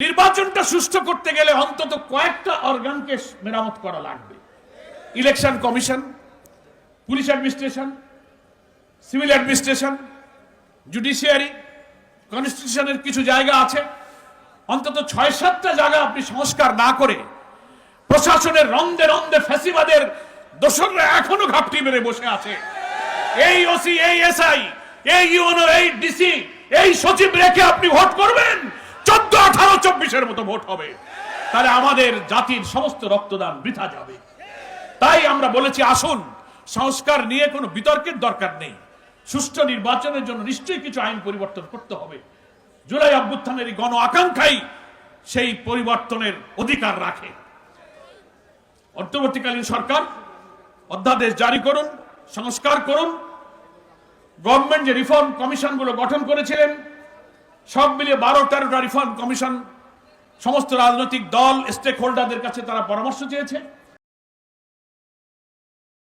নির্বাচনটা সুষ্ঠু করতে গেলে অন্তত কয়েকটা অর্গানকে মেরামত করা লাগবে। Election commission, police administration, civil administration, judiciary, কনস্টিটিউশনের কিছু জায়গা আছে, অন্তত ৬-৭টা জায়গা আপনি সংস্কার না করে প্রশাসনের রন্ধে রন্ধে ফ্যাসিবাদের দোসররা এখনো ঘাপটি মেরে বসে আছে। এই ওসি, এই এসআই, এই ইউনো, এই ডিসি, এই সচিব রেখে আপনি ভোট করবেন, 14, 18, 24-এর মতো ভোট হবে, তাহলে আমাদের জাতির সমস্ত রক্তদান বৃথা যাবে। তাই আমরা বলেছি, আসুন, সংস্কার নিয়ে কোনো বিতর্কের দরকার নেই। সুষ্ঠু নির্বাচনের জন্য নিশ্চয়ই কিছু আইন পরিবর্তন করতে হবে। জুলাই অভ্যুত্থানের গণ আকাঙ্ক্ষাই সেই পরিবর্তনের অধিকার রাখে। অন্তর্বর্তীকালীন সরকার অধ্যাদেশ জারি করুন, সংস্কার করুন। গভর্নমেন্ট যে রিফর্ম কমিশনগুলো গঠন করেছিলেন, সব মিলিয়ে 12-13টা রিফর্ম কমিশন, সমস্ত রাজনৈতিক দল, স্টেক হোল্ডারদের কাছে তারা পরামর্শ চেয়েছে।